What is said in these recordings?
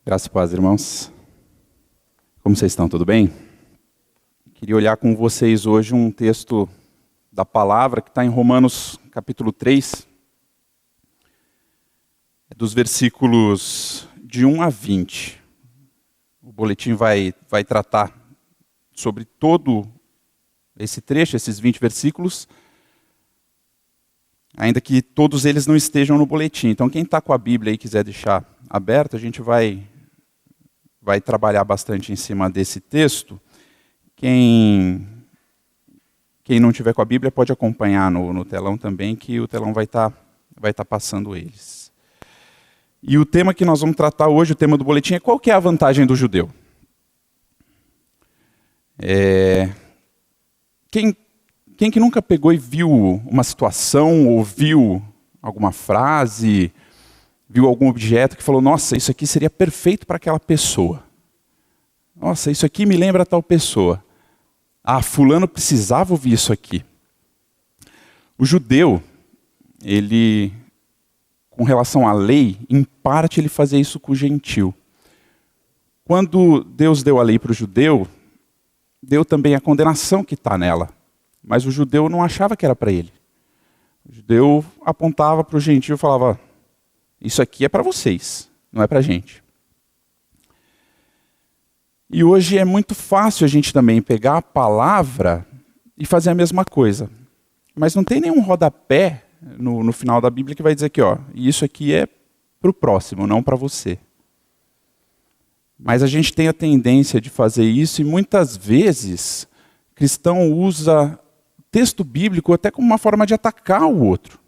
Graças e paz, irmãos. Como vocês estão? Tudo bem? Queria olhar com vocês hoje um texto da palavra que está em Romanos capítulo 3, dos versículos de 1 a 20. O boletim vai tratar sobre todo esse trecho, esses 20 versículos, ainda que todos eles não estejam no boletim. Então, quem está com a Bíblia e quiser deixar aberta, a gente vai trabalhar bastante em cima desse texto. Quem não tiver com a Bíblia pode acompanhar no telão também, que o telão vai estar passando eles. E o tema que nós vamos tratar hoje, o tema do boletim, é qual que é a vantagem do judeu? Quem que nunca pegou e viu uma situação, ou viu alguma frase, viu algum objeto que falou, nossa, isso aqui seria perfeito para aquela pessoa. Nossa, isso aqui me lembra tal pessoa. Ah, fulano precisava ouvir isso aqui. O judeu, ele, com relação à lei, em parte ele fazia isso com o gentil. Quando Deus deu a lei para o judeu, deu também a condenação que está nela. Mas o judeu não achava que era para ele. O judeu apontava para o gentil e falava, isso aqui é para vocês, não é para a gente. E hoje é muito fácil a gente também pegar a palavra e fazer a mesma coisa. Mas não tem nenhum rodapé no final da Bíblia que vai dizer que isso aqui é para o próximo, não para você. Mas a gente tem a tendência de fazer isso e muitas vezes cristão usa texto bíblico até como uma forma de atacar o outro.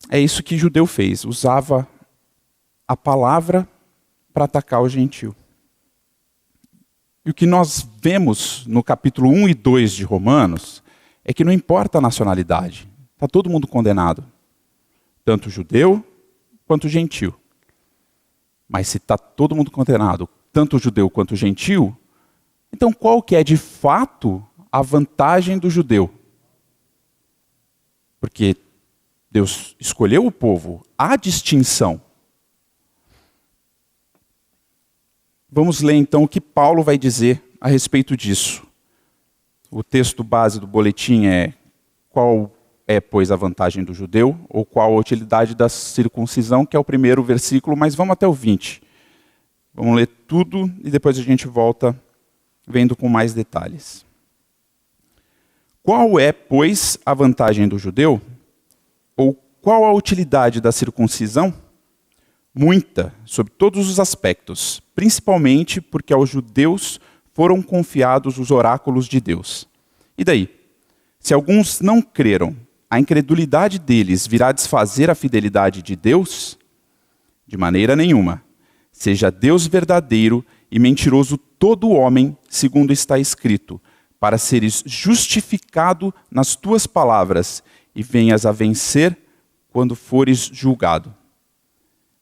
É isso que judeu fez, usava a palavra para atacar o gentil. E o que nós vemos no capítulo 1 e 2 de Romanos é que não importa a nacionalidade, está todo mundo condenado. Tanto judeu quanto gentil. Mas se está todo mundo condenado, tanto judeu quanto gentil, então qual que é de fato a vantagem do judeu? Porque Deus escolheu o povo, há distinção. Vamos ler então o que Paulo vai dizer a respeito disso. O texto base do boletim é qual é, pois, a vantagem do judeu, ou qual a utilidade da circuncisão, que é o primeiro versículo, mas vamos até o 20. Vamos ler tudo e depois a gente volta vendo com mais detalhes. Qual é, pois, a vantagem do judeu? Ou qual a utilidade da circuncisão? Muita, sob todos os aspectos, principalmente porque aos judeus foram confiados os oráculos de Deus. E daí? Se alguns não creram, a incredulidade deles virá desfazer a fidelidade de Deus? De maneira nenhuma. Seja Deus verdadeiro e mentiroso todo homem, segundo está escrito, para seres justificado nas tuas palavras e venhas a vencer quando fores julgado.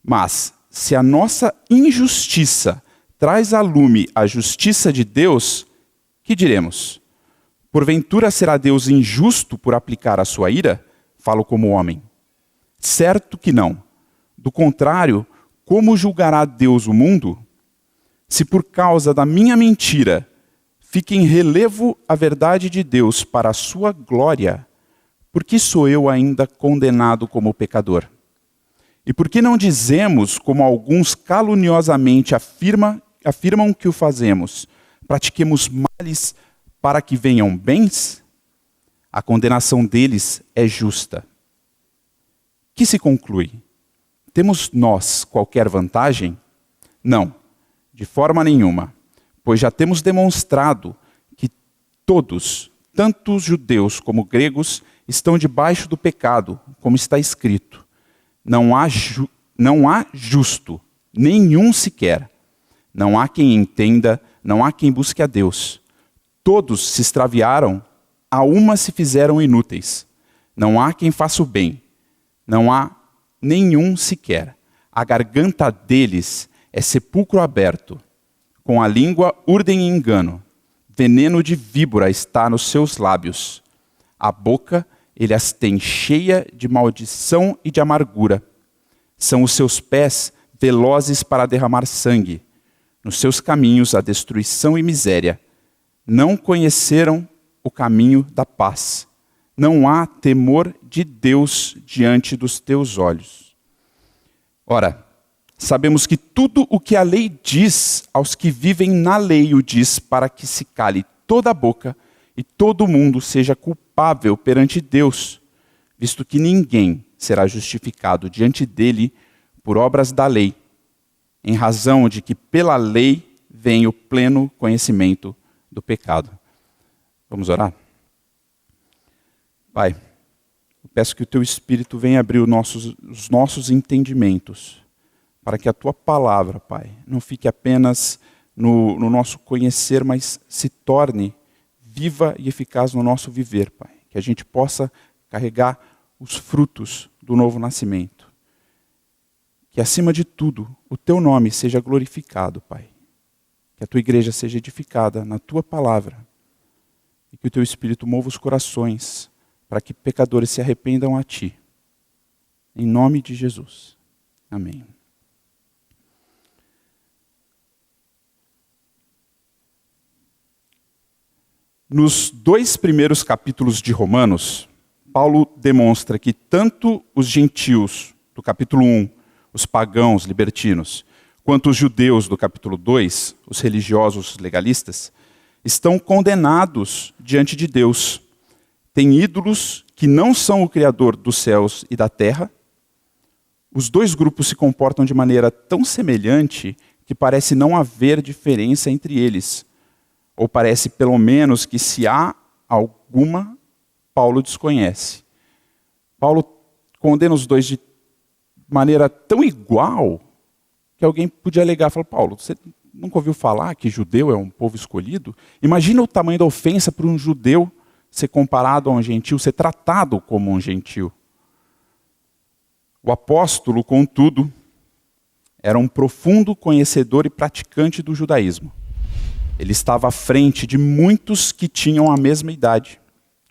Mas, se a nossa injustiça traz a lume a justiça de Deus, que diremos? Porventura será Deus injusto por aplicar a sua ira? Falo como homem. Certo que não. Do contrário, como julgará Deus o mundo? Se por causa da minha mentira fica em relevo a verdade de Deus para a sua glória, por que sou eu ainda condenado como pecador? E por que não dizemos, como alguns caluniosamente afirmam que o fazemos, pratiquemos males para que venham bens? A condenação deles é justa. Que se conclui? Temos nós qualquer vantagem? Não, de forma nenhuma, pois já temos demonstrado que todos, tanto os judeus como os gregos, estão debaixo do pecado, como está escrito. Não há justo, nenhum sequer. Não há quem entenda, não há quem busque a Deus. Todos se extraviaram, a uma se fizeram inúteis. Não há quem faça o bem, não há nenhum sequer. A garganta deles é sepulcro aberto. Com a língua urdem engano. Veneno de víbora está nos seus lábios. A boca ele as tem cheia de maldição e de amargura. São os seus pés velozes para derramar sangue. Nos seus caminhos há destruição e miséria. Não conheceram o caminho da paz. Não há temor de Deus diante dos teus olhos. Ora, sabemos que tudo o que a lei diz aos que vivem na lei o diz para que se cale toda a boca e todo mundo seja culpável perante Deus, visto que ninguém será justificado diante dele por obras da lei, em razão de que pela lei vem o pleno conhecimento do pecado. Vamos orar? Pai, eu peço que o Teu Espírito venha abrir os nossos entendimentos, para que a Tua palavra, Pai, não fique apenas no nosso conhecer, mas se torne viva e eficaz no nosso viver, Pai. Que a gente possa carregar os frutos do novo nascimento. Que, acima de tudo, o Teu nome seja glorificado, Pai. Que a Tua igreja seja edificada na Tua palavra. E que o Teu Espírito mova os corações para que pecadores se arrependam a Ti. Em nome de Jesus. Amém. Nos 2 primeiros capítulos de Romanos, Paulo demonstra que tanto os gentios, do capítulo 1, os pagãos, libertinos, quanto os judeus, do capítulo 2, os religiosos legalistas, estão condenados diante de Deus. Têm ídolos que não são o Criador dos céus e da terra. Os dois grupos se comportam de maneira tão semelhante que parece não haver diferença entre eles. Ou parece, pelo menos, que se há alguma, Paulo desconhece. Paulo condena os dois de maneira tão igual que alguém podia alegar, falar, Paulo, você nunca ouviu falar que judeu é um povo escolhido? Imagina o tamanho da ofensa para um judeu ser comparado a um gentil, ser tratado como um gentil. O apóstolo, contudo, era um profundo conhecedor e praticante do judaísmo. Ele estava à frente de muitos que tinham a mesma idade,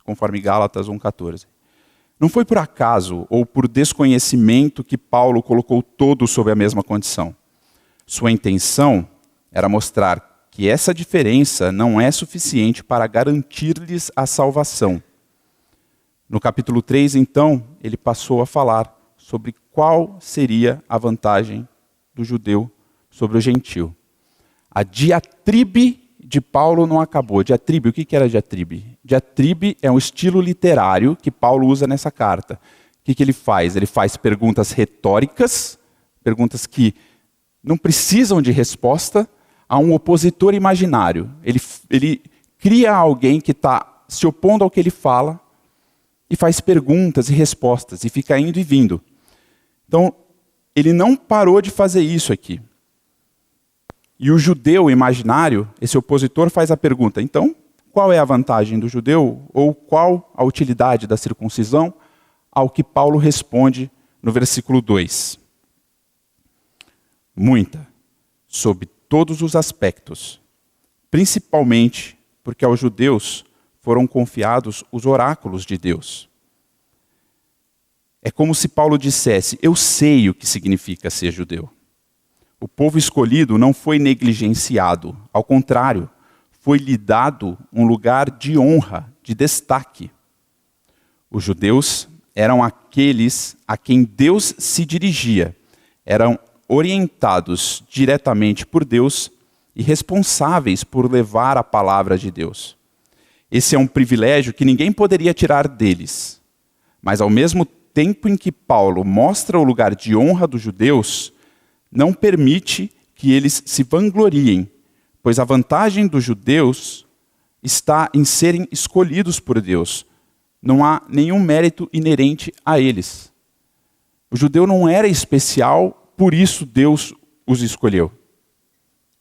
conforme Gálatas 1,14. Não foi por acaso ou por desconhecimento que Paulo colocou todos sob a mesma condição. Sua intenção era mostrar que essa diferença não é suficiente para garantir-lhes a salvação. No capítulo 3, então, ele passou a falar sobre qual seria a vantagem do judeu sobre o gentil. A diatribe de Paulo não acabou. Diatribe, o que era diatribe? Diatribe é um estilo literário que Paulo usa nessa carta. O que ele faz? Ele faz perguntas retóricas, perguntas que não precisam de resposta, a um opositor imaginário. Ele cria alguém que está se opondo ao que ele fala e faz perguntas e respostas e fica indo e vindo. Então, ele não parou de fazer isso aqui. E o judeu imaginário, esse opositor, faz a pergunta, então, qual é a vantagem do judeu? Ou qual a utilidade da circuncisão? Ao que Paulo responde no versículo 2. Muita, sob todos os aspectos, principalmente porque aos judeus foram confiados os oráculos de Deus. É como se Paulo dissesse, eu sei o que significa ser judeu. O povo escolhido não foi negligenciado, ao contrário, foi-lhe dado um lugar de honra, de destaque. Os judeus eram aqueles a quem Deus se dirigia, eram orientados diretamente por Deus e responsáveis por levar a palavra de Deus. Esse é um privilégio que ninguém poderia tirar deles. Mas ao mesmo tempo em que Paulo mostra o lugar de honra dos judeus, não permite que eles se vangloriem, pois a vantagem dos judeus está em serem escolhidos por Deus. Não há nenhum mérito inerente a eles. O judeu não era especial, por isso Deus os escolheu.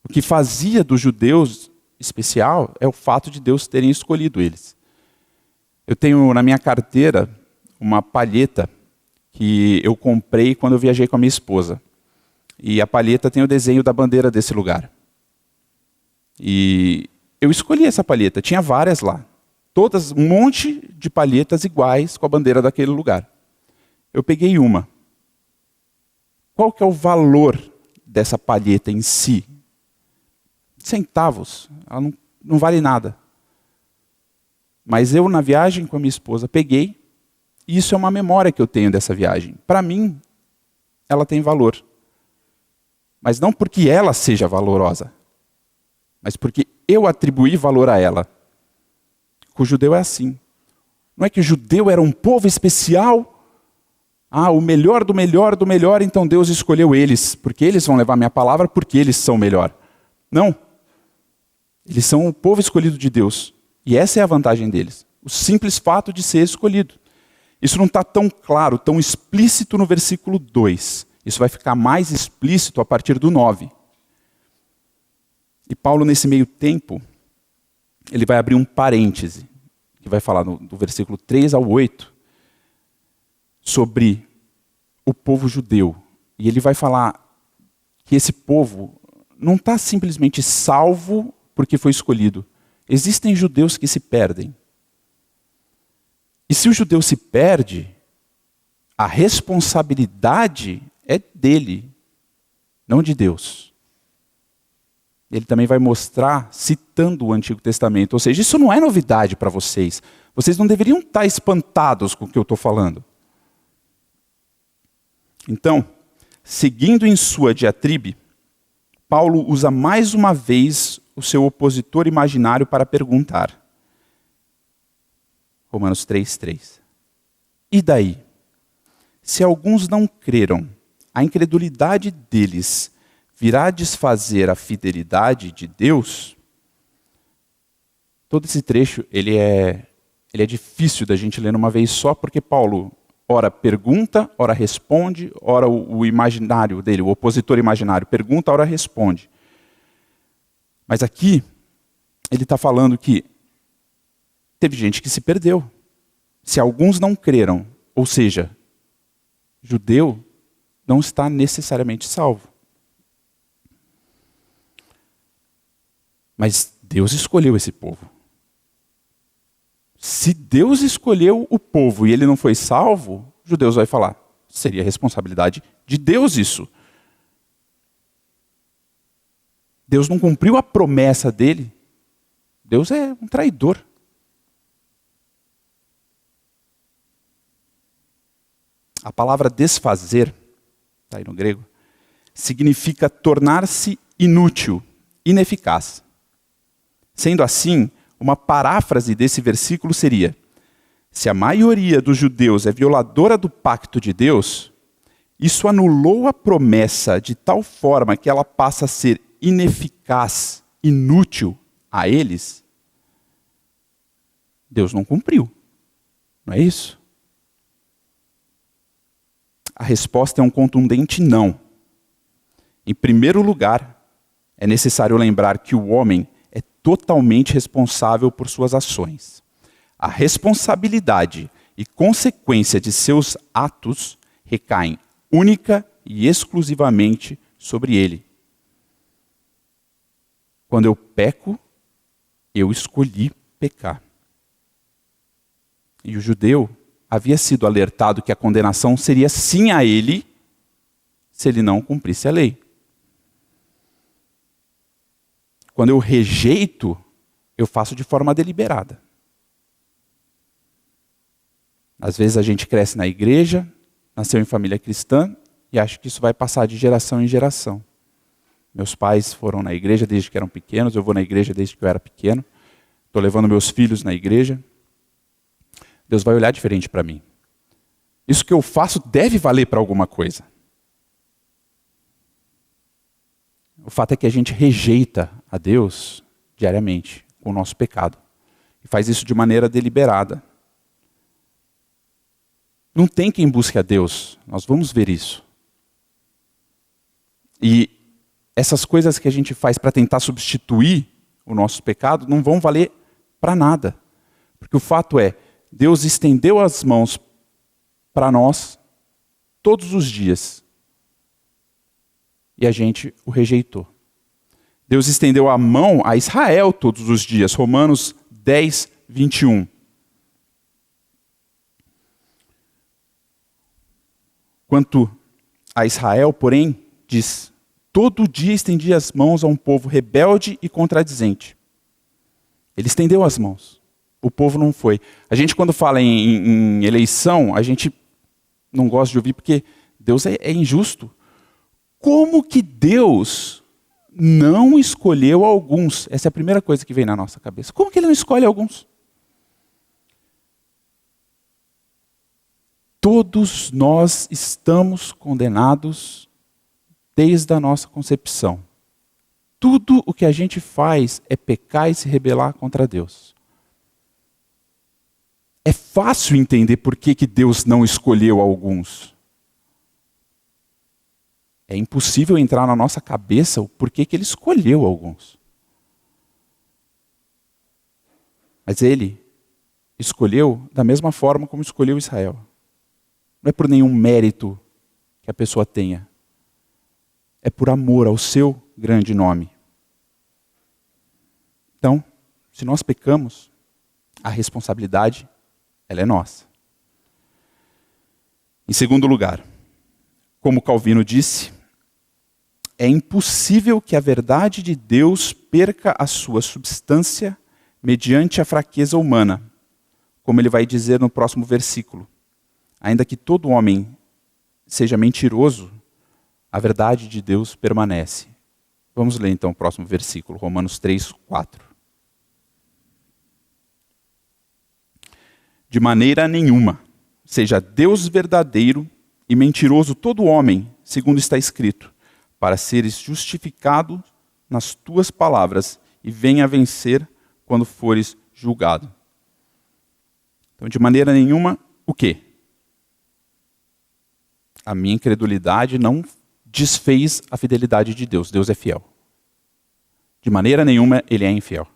O que fazia dos judeus especial é o fato de Deus terem escolhido eles. Eu tenho na minha carteira uma palheta que eu comprei quando eu viajei com a minha esposa. E a palheta tem o desenho da bandeira desse lugar. E eu escolhi essa palheta, tinha várias lá. Todas, um monte de palhetas iguais com a bandeira daquele lugar. Eu peguei uma. Qual que é o valor dessa palheta em si? Centavos, ela não vale nada. Mas eu, na viagem com a minha esposa, peguei, e isso é uma memória que eu tenho dessa viagem. Para mim, ela tem valor. Mas não porque ela seja valorosa, mas porque eu atribuí valor a ela. O judeu é assim. Não é que o judeu era um povo especial, o melhor do melhor do melhor, então Deus escolheu eles, porque eles vão levar minha palavra, porque eles são o melhor. Não. Eles são o povo escolhido de Deus. E essa é a vantagem deles. O simples fato de ser escolhido. Isso não está tão claro, tão explícito no versículo 2. Isso vai ficar mais explícito a partir do 9. E Paulo, nesse meio tempo, ele vai abrir um parêntese, que vai falar do versículo 3 ao 8, sobre o povo judeu. E ele vai falar que esse povo não está simplesmente salvo porque foi escolhido. Existem judeus que se perdem. E se o judeu se perde, a responsabilidade é dele, não de Deus. Ele também vai mostrar, citando o Antigo Testamento. Ou seja, isso não é novidade para vocês. Vocês não deveriam estar espantados com o que eu estou falando. Então, seguindo em sua diatribe, Paulo usa mais uma vez o seu opositor imaginário para perguntar. Romanos 3:3. E daí? Se alguns não creram, a incredulidade deles virá desfazer a fidelidade de Deus? Todo esse trecho ele é difícil da gente ler numa vez só, porque Paulo ora pergunta, ora responde, ora o imaginário dele, o opositor imaginário pergunta, ora responde. Mas aqui ele está falando que teve gente que se perdeu. Se alguns não creram, ou seja, judeu não está necessariamente salvo. Mas Deus escolheu esse povo. Se Deus escolheu o povo e ele não foi salvo, os judeus vão falar, seria responsabilidade de Deus isso. Deus não cumpriu a promessa dele. Deus é um traidor. A palavra desfazer, está aí no grego, significa tornar-se inútil, ineficaz. Sendo assim, uma paráfrase desse versículo seria: se a maioria dos judeus é violadora do pacto de Deus, isso anulou a promessa de tal forma que ela passa a ser ineficaz, inútil a eles. Deus não cumpriu. Não é isso? A resposta é um contundente não. Em primeiro lugar, é necessário lembrar que o homem é totalmente responsável por suas ações. A responsabilidade e consequência de seus atos recaem única e exclusivamente sobre ele. Quando eu peco, eu escolhi pecar. E o judeu havia sido alertado que a condenação seria sim a ele, se ele não cumprisse a lei. Quando eu rejeito, eu faço de forma deliberada. Às vezes a gente cresce na igreja, nasceu em família cristã, e acha que isso vai passar de geração em geração. Meus pais foram na igreja desde que eram pequenos, eu vou na igreja desde que eu era pequeno. Estou levando meus filhos na igreja. Deus vai olhar diferente para mim. Isso que eu faço deve valer para alguma coisa. O fato é que a gente rejeita a Deus diariamente com o nosso pecado. E faz isso de maneira deliberada. Não tem quem busque a Deus. Nós vamos ver isso. E essas coisas que a gente faz para tentar substituir o nosso pecado não vão valer para nada. Porque o fato é, Deus estendeu as mãos para nós todos os dias. E a gente o rejeitou. Deus estendeu a mão a Israel todos os dias. Romanos 10, 21. Quanto a Israel, porém, diz: todo dia estendi as mãos a um povo rebelde e contradizente. Ele estendeu as mãos. O povo não foi. A gente, quando fala em eleição, a gente não gosta de ouvir porque Deus é injusto. Como que Deus não escolheu alguns? Essa é a primeira coisa que vem na nossa cabeça. Como que ele não escolhe alguns? Todos nós estamos condenados desde a nossa concepção. Tudo o que a gente faz é pecar e se rebelar contra Deus. É fácil entender por que Deus não escolheu alguns. É impossível entrar na nossa cabeça o porquê que ele escolheu alguns. Mas ele escolheu da mesma forma como escolheu Israel. Não é por nenhum mérito que a pessoa tenha. É por amor ao seu grande nome. Então, se nós pecamos, a responsabilidade, ela é nossa. Em segundo lugar, como Calvino disse, é impossível que a verdade de Deus perca a sua substância mediante a fraqueza humana, como ele vai dizer no próximo versículo. Ainda que todo homem seja mentiroso, a verdade de Deus permanece. Vamos ler então o próximo versículo, Romanos 3, 4. De maneira nenhuma, seja Deus verdadeiro e mentiroso todo homem, segundo está escrito, para seres justificado nas tuas palavras e venha a vencer quando fores julgado. Então, de maneira nenhuma, o quê? A minha incredulidade não desfez a fidelidade de Deus. Deus é fiel. De maneira nenhuma, ele é infiel.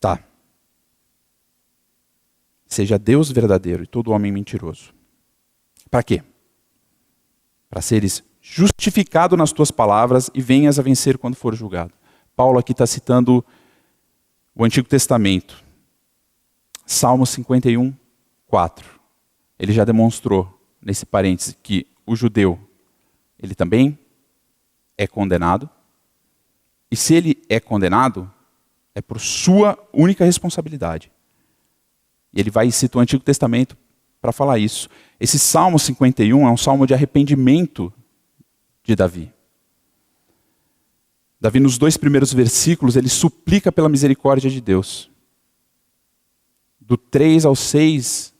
Tá. Seja Deus verdadeiro e todo homem mentiroso. Para quê? Para seres justificado nas tuas palavras e venhas a vencer quando for julgado. Paulo aqui está citando o Antigo Testamento. Salmo 51, 4. Ele já demonstrou, nesse parêntese, que o judeu, ele também é condenado. E se ele é condenado, é por sua única responsabilidade. E ele vai citar o Antigo Testamento para falar isso. Esse Salmo 51 é um salmo de arrependimento de Davi. Davi, nos 2 primeiros versículos, ele suplica pela misericórdia de Deus. Do 3 ao 6,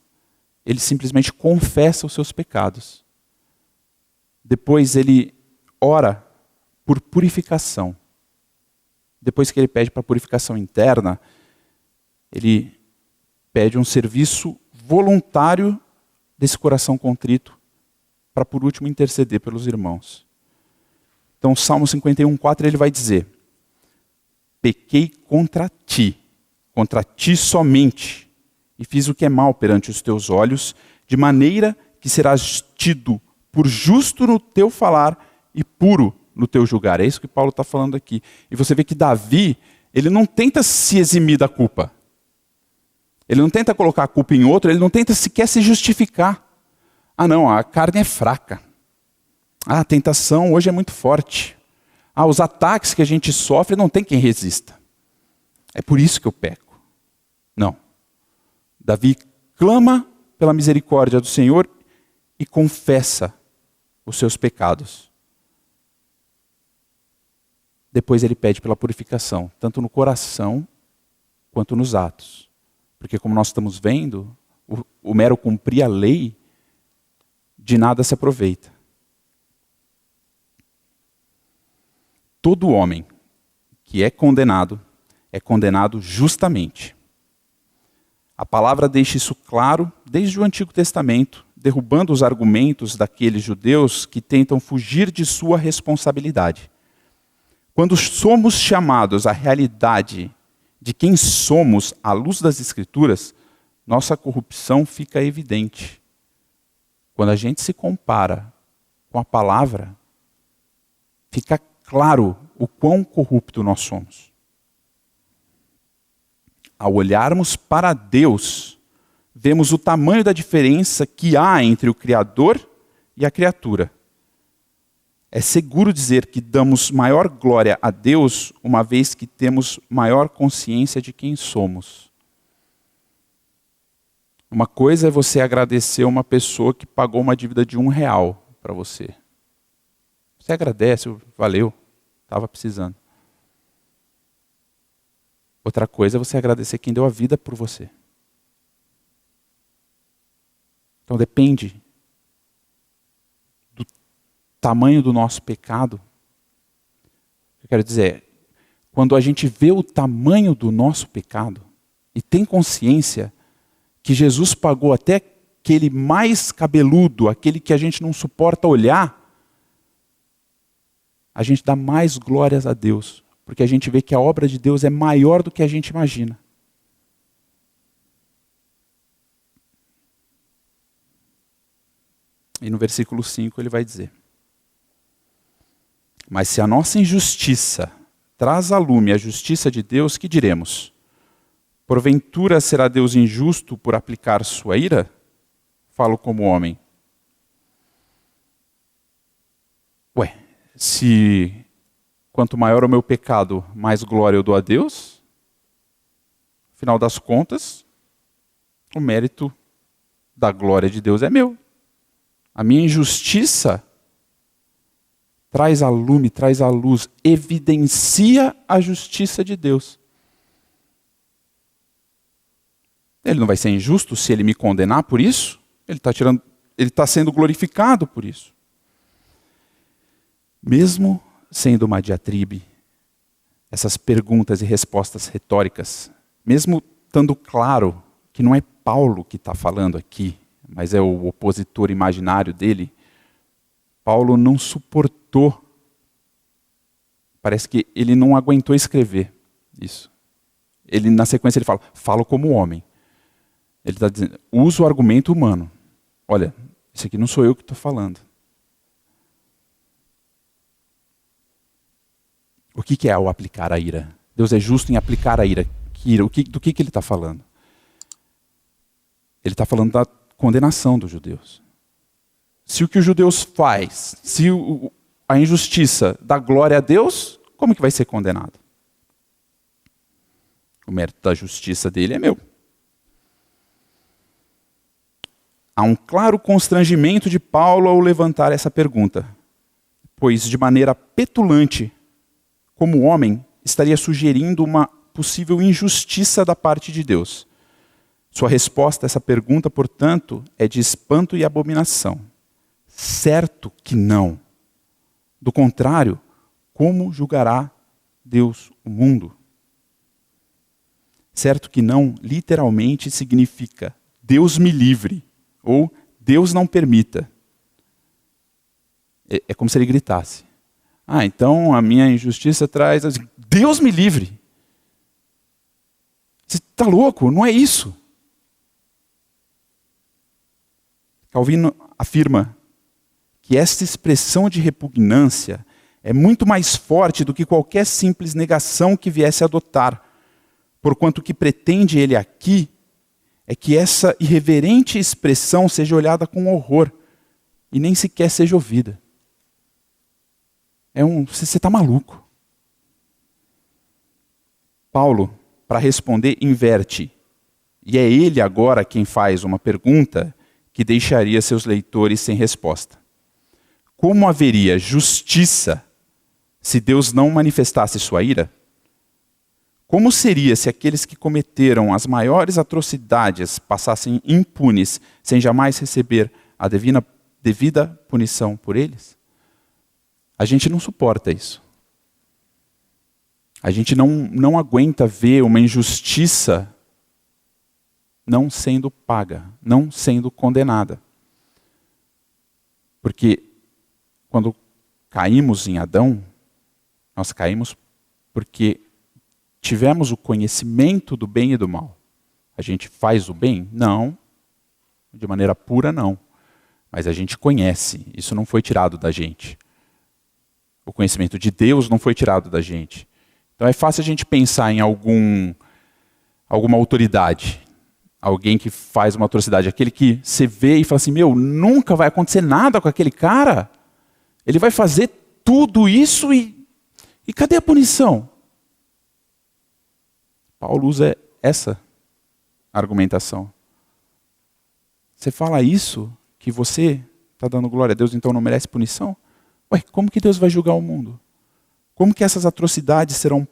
ele simplesmente confessa os seus pecados. Depois ele ora por purificação. Depois que ele pede para purificação interna, ele pede um serviço voluntário desse coração contrito para, por último, interceder pelos irmãos. Então, Salmo 51, 4, ele vai dizer: pequei contra ti somente, e fiz o que é mal perante os teus olhos, de maneira que serás tido por justo no teu falar e puro no teu julgar. É isso que Paulo está falando aqui. E você vê que Davi, ele não tenta se eximir da culpa. Ele não tenta colocar a culpa em outro, ele não tenta sequer se justificar. Ah não, a carne é fraca. Ah, a tentação hoje é muito forte. Ah, os ataques que a gente sofre não tem quem resista. É por isso que eu peco. Não. Davi clama pela misericórdia do Senhor e confessa os seus pecados. Depois ele pede pela purificação, tanto no coração quanto nos atos. Porque como nós estamos vendo, o mero cumprir a lei de nada se aproveita. Todo homem que é condenado justamente. A palavra deixa isso claro desde o Antigo Testamento, derrubando os argumentos daqueles judeus que tentam fugir de sua responsabilidade. Quando somos chamados à realidade de quem somos à luz das Escrituras, nossa corrupção fica evidente. Quando a gente se compara com a palavra, fica claro o quão corrupto nós somos. Ao olharmos para Deus, vemos o tamanho da diferença que há entre o Criador e a criatura. É seguro dizer que damos maior glória a Deus, uma vez que temos maior consciência de quem somos. Uma coisa é você agradecer uma pessoa que pagou uma dívida de R$1 para você. Você agradece, valeu, estava precisando. Outra coisa é você agradecer quem deu a vida por você. Então depende do tamanho do nosso pecado. Eu quero dizer, quando a gente vê o tamanho do nosso pecado e tem consciência que Jesus pagou até aquele mais cabeludo, aquele que a gente não suporta olhar, a gente dá mais glórias a Deus, porque a gente vê que a obra de Deus é maior do que a gente imagina. E no versículo 5 ele vai dizer: mas se a nossa injustiça traz à lume a justiça de Deus, que diremos? Porventura será Deus injusto por aplicar sua ira? Falo como homem. Se quanto maior o meu pecado, mais glória eu dou a Deus, afinal das contas, o mérito da glória de Deus é meu. A minha injustiça traz à lume, traz à luz, evidencia a justiça de Deus. Ele não vai ser injusto se ele me condenar por isso? Ele está sendo glorificado por isso. Mesmo sendo uma diatribe, essas perguntas e respostas retóricas, mesmo estando claro que não é Paulo que está falando aqui, mas é o opositor imaginário dele, Paulo não suportou, parece que ele não aguentou escrever isso. Na sequência ele fala, falo como homem. Ele está dizendo, usa o argumento humano. Olha, isso aqui não sou eu que estou falando. O que é o aplicar a ira? Deus é justo em aplicar a ira. Do que ele está falando? Ele está falando da condenação dos judeus. Se o que os judeus faz, se a injustiça dá glória a Deus, como que vai ser condenado? O mérito da justiça dele é meu. Há um claro constrangimento de Paulo ao levantar essa pergunta, pois de maneira petulante, como homem, estaria sugerindo uma possível injustiça da parte de Deus. Sua resposta a essa pergunta, portanto, é de espanto e abominação. Certo que não. Do contrário, como julgará Deus o mundo? Certo que não, literalmente, significa Deus me livre, ou Deus não permita. É como se ele gritasse. Então a minha injustiça traz... Deus me livre! Você está louco? Não é isso. Calvino afirma que esta expressão de repugnância é muito mais forte do que qualquer simples negação que viesse a adotar, porquanto o que pretende ele aqui é que essa irreverente expressão seja olhada com horror e nem sequer seja ouvida. Você está maluco. Paulo, para responder, inverte. E é ele agora quem faz uma pergunta que deixaria seus leitores sem resposta. Como haveria justiça se Deus não manifestasse sua ira? Como seria se aqueles que cometeram as maiores atrocidades passassem impunes, sem jamais receber a devida punição por eles? A gente não suporta isso. A gente não aguenta ver uma injustiça não sendo paga, não sendo condenada. Porque quando caímos em Adão, nós caímos porque tivemos o conhecimento do bem e do mal. A gente faz o bem? Não. De maneira pura, não. Mas a gente conhece. Isso não foi tirado da gente. O conhecimento de Deus não foi tirado da gente. Então é fácil a gente pensar em alguma autoridade. alguém que faz uma atrocidade, aquele que você vê e fala assim, meu, nunca vai acontecer nada com aquele cara. Ele vai fazer tudo isso e cadê a punição? Paulo usa essa argumentação. Você fala isso, que você está dando glória a Deus, então não merece punição? Ué, como que Deus vai julgar o mundo? Como que essas atrocidades serão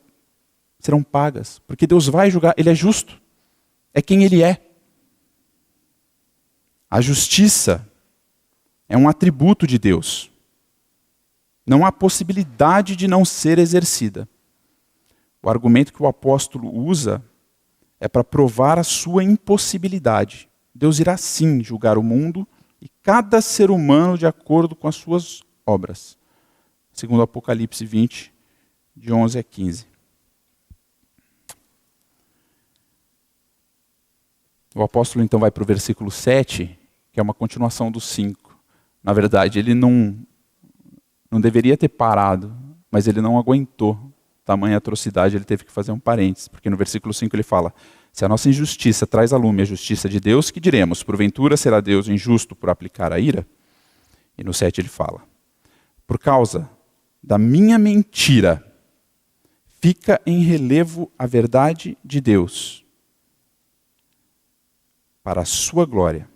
pagas? Porque Deus vai julgar, Ele é justo. É quem Ele é. A justiça é um atributo de Deus. Não há possibilidade de não ser exercida. O argumento que o apóstolo usa é para provar a sua impossibilidade. Deus irá sim julgar o mundo e cada ser humano de acordo com as suas obras. Segundo Apocalipse 20, de 11 a 15. O apóstolo então vai para o versículo 7, que é uma continuação do 5. Na verdade, ele não deveria ter parado, mas ele não aguentou tamanha atrocidade, ele teve que fazer um parênteses, porque no versículo 5 ele fala, se a nossa injustiça traz a lume a justiça de Deus, que diremos? Porventura será Deus injusto por aplicar a ira? E no 7 ele fala, por causa da minha mentira, fica em relevo a verdade de Deus, para a sua glória.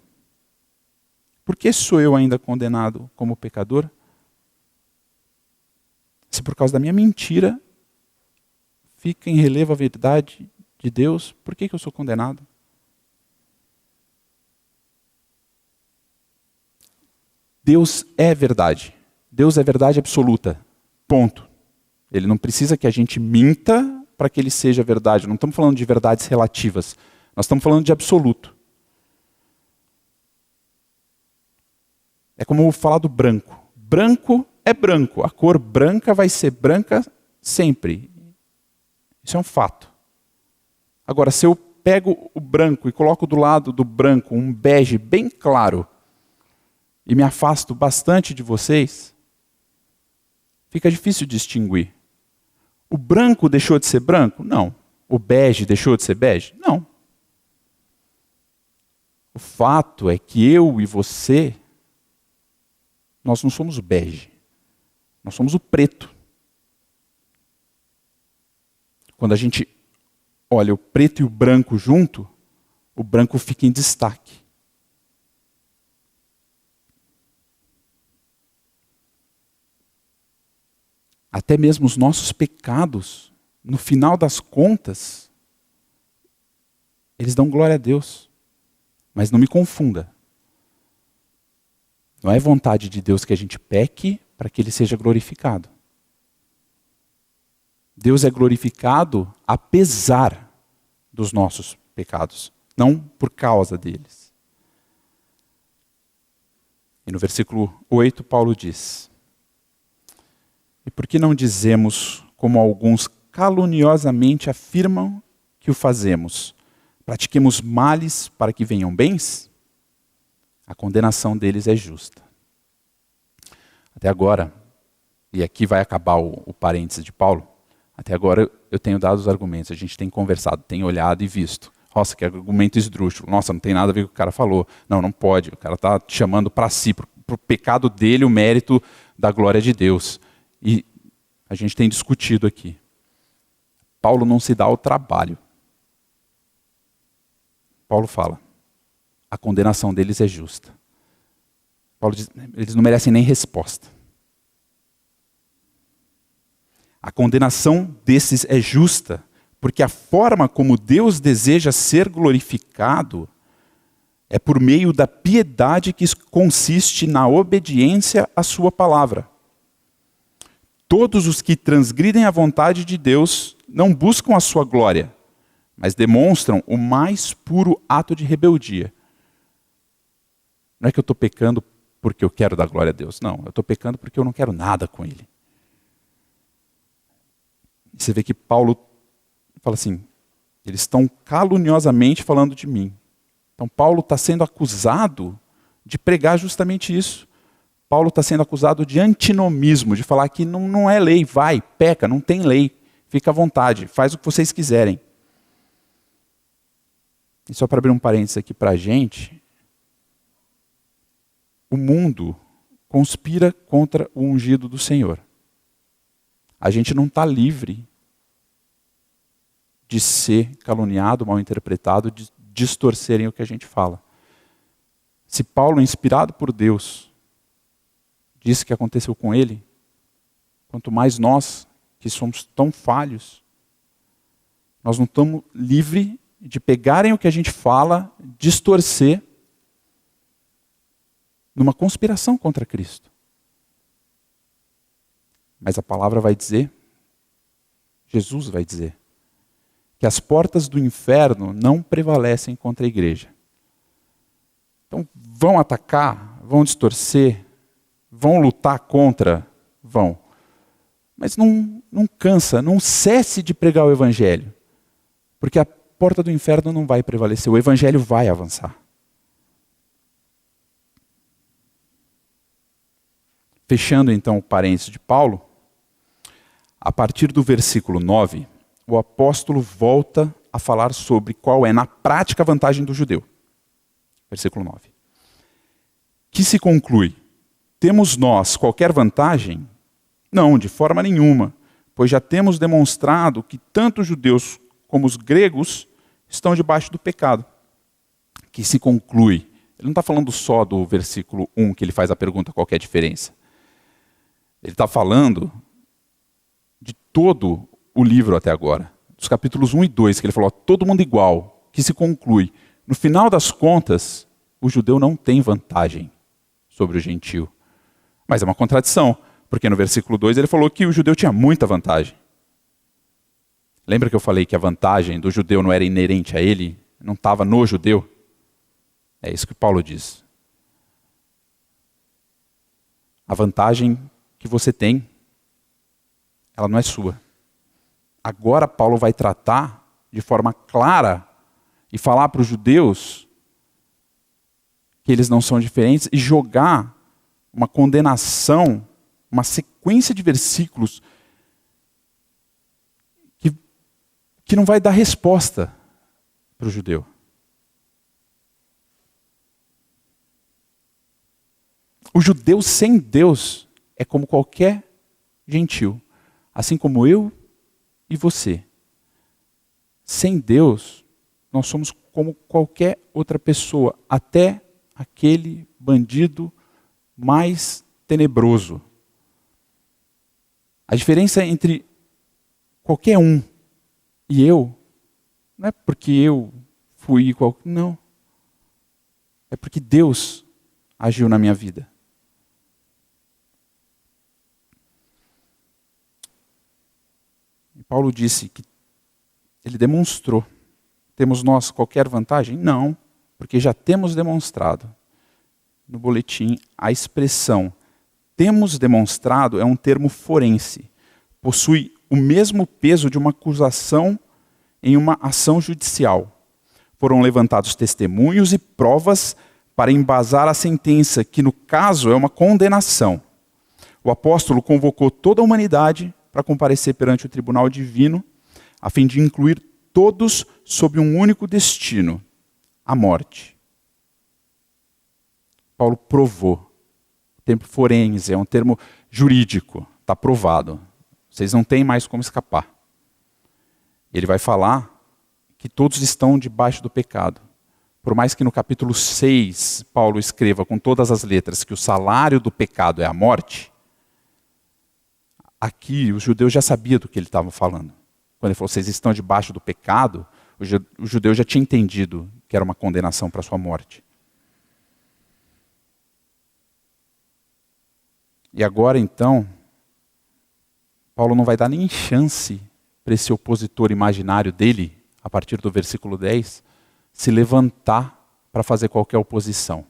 Por que sou eu ainda condenado como pecador? Se por causa da minha mentira fica em relevo a verdade de Deus, por que eu sou condenado? Deus é verdade. Deus é verdade absoluta. Ponto. Ele não precisa que a gente minta para que ele seja verdade. Não estamos falando de verdades relativas. Nós estamos falando de absoluto. É como falar do branco. Branco é branco. A cor branca vai ser branca sempre. Isso é um fato. Agora, se eu pego o branco e coloco do lado do branco um bege bem claro e me afasto bastante de vocês, fica difícil distinguir. O branco deixou de ser branco? Não. O bege deixou de ser bege? Não. O fato é que eu e você, nós não somos o bege. Nós somos o preto. Quando a gente olha o preto e o branco junto, o branco fica em destaque. Até mesmo os nossos pecados, no final das contas, eles dão glória a Deus. Mas não me confunda. Não é vontade de Deus que a gente peque para que Ele seja glorificado. Deus é glorificado apesar dos nossos pecados, não por causa deles. E no versículo 8, Paulo diz, e por que não dizemos, como alguns caluniosamente afirmam que o fazemos, pratiquemos males para que venham bens? A condenação deles é justa. Até agora, e aqui vai acabar o parênteses de Paulo, até agora eu tenho dado os argumentos, a gente tem conversado, tem olhado e visto. Nossa, que argumento esdrúxulo. Nossa, não tem nada a ver com o que o cara falou. Não, não pode. O cara está chamando para si, para o pecado dele, o mérito da glória de Deus. E a gente tem discutido aqui. Paulo não se dá ao trabalho. Paulo fala, a condenação deles é justa. Paulo diz, eles não merecem nem resposta. A condenação desses é justa, porque a forma como Deus deseja ser glorificado é por meio da piedade que consiste na obediência à sua palavra. Todos os que transgridem a vontade de Deus não buscam a sua glória, mas demonstram o mais puro ato de rebeldia. Não é que eu estou pecando porque eu quero dar glória a Deus. Não, eu estou pecando porque eu não quero nada com Ele. Você vê que Paulo fala assim, eles estão caluniosamente falando de mim. Então Paulo está sendo acusado de pregar justamente isso. Paulo está sendo acusado de antinomismo, de falar que não é lei, vai, peca, não tem lei. Fica à vontade, faz o que vocês quiserem. E só para abrir um parênteses aqui para a gente, o mundo conspira contra o ungido do Senhor. A gente não está livre de ser caluniado, mal interpretado, de distorcerem o que a gente fala. Se Paulo, inspirado por Deus, disse que aconteceu com ele, quanto mais nós, que somos tão falhos, nós não estamos livres de pegarem o que a gente fala, distorcer, numa conspiração contra Cristo. Mas a palavra vai dizer, Jesus vai dizer, que as portas do inferno não prevalecem contra a igreja. Então, vão atacar, vão distorcer, vão lutar contra, vão. Mas não cansa, não cesse de pregar o evangelho. Porque a porta do inferno não vai prevalecer, o evangelho vai avançar. Fechando então o parênteses de Paulo, a partir do versículo 9, o apóstolo volta a falar sobre qual é, na prática, a vantagem do judeu. Versículo 9. Que se conclui, temos nós qualquer vantagem? Não, de forma nenhuma, pois já temos demonstrado que tanto os judeus como os gregos estão debaixo do pecado. Que se conclui, ele não está falando só do versículo 1, que ele faz a pergunta qual que é a diferença. Ele está falando de todo o livro até agora, dos capítulos 1 e 2, que ele falou, todo mundo igual, que se conclui. No final das contas, o judeu não tem vantagem sobre o gentio. Mas é uma contradição, porque no versículo 2 ele falou que o judeu tinha muita vantagem. Lembra que eu falei que a vantagem do judeu não era inerente a ele, não estava no judeu? É isso que Paulo diz. A vantagem que você tem, ela não é sua. Agora Paulo vai tratar de forma clara e falar para os judeus que eles não são diferentes e jogar uma condenação, uma sequência de versículos que não vai dar resposta para o judeu. O judeu sem Deus é como qualquer gentil, assim como eu e você. Sem Deus, nós somos como qualquer outra pessoa, até aquele bandido mais tenebroso. A diferença entre qualquer um e eu, não é porque eu fui igual, não. É porque Deus agiu na minha vida. E Paulo disse que ele demonstrou. Temos nós qualquer vantagem? Não, porque já temos demonstrado. No boletim, a expressão temos demonstrado é um termo forense. Possui o mesmo peso de uma acusação em uma ação judicial. Foram levantados testemunhos e provas para embasar a sentença, que no caso é uma condenação. O apóstolo convocou toda a humanidade para comparecer perante o tribunal divino, a fim de incluir todos sob um único destino, a morte. Paulo provou. O termo forense é um termo jurídico, está provado. Vocês não têm mais como escapar. Ele vai falar que todos estão debaixo do pecado. Por mais que no capítulo 6 Paulo escreva com todas as letras que o salário do pecado é a morte, aqui os judeus já sabiam do que ele estava falando. Quando ele falou, vocês estão debaixo do pecado, o judeu já tinha entendido que era uma condenação para a sua morte. E agora então, Paulo não vai dar nem chance para esse opositor imaginário dele, a partir do versículo 10, se levantar para fazer qualquer oposição.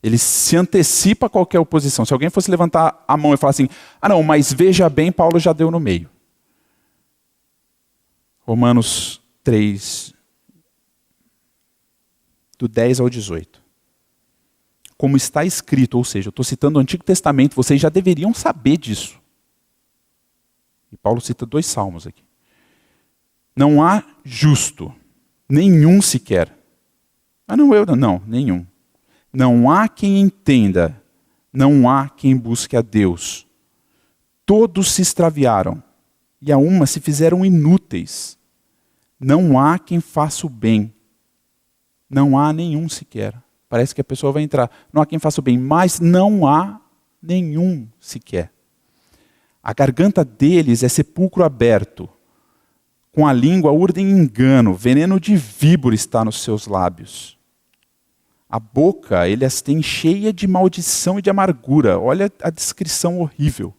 Ele se antecipa a qualquer oposição. Se alguém fosse levantar a mão e falar assim, não, mas veja bem, Paulo já deu no meio. Romanos 3, do 10 ao 18. Como está escrito, ou seja, eu estou citando o Antigo Testamento, vocês já deveriam saber disso. E Paulo cita 2 salmos aqui. Não há justo, nenhum sequer. Ah, não, não, nenhum. Não há quem entenda, não há quem busque a Deus. Todos se extraviaram e a uma se fizeram inúteis. Não há quem faça o bem. Não há nenhum sequer. Parece que a pessoa vai entrar. Não há quem faça o bem, mas não há nenhum sequer. A garganta deles é sepulcro aberto. Com a língua urdem engano, veneno de víbora está nos seus lábios. A boca, ele as tem cheia de maldição e de amargura. Olha a descrição horrível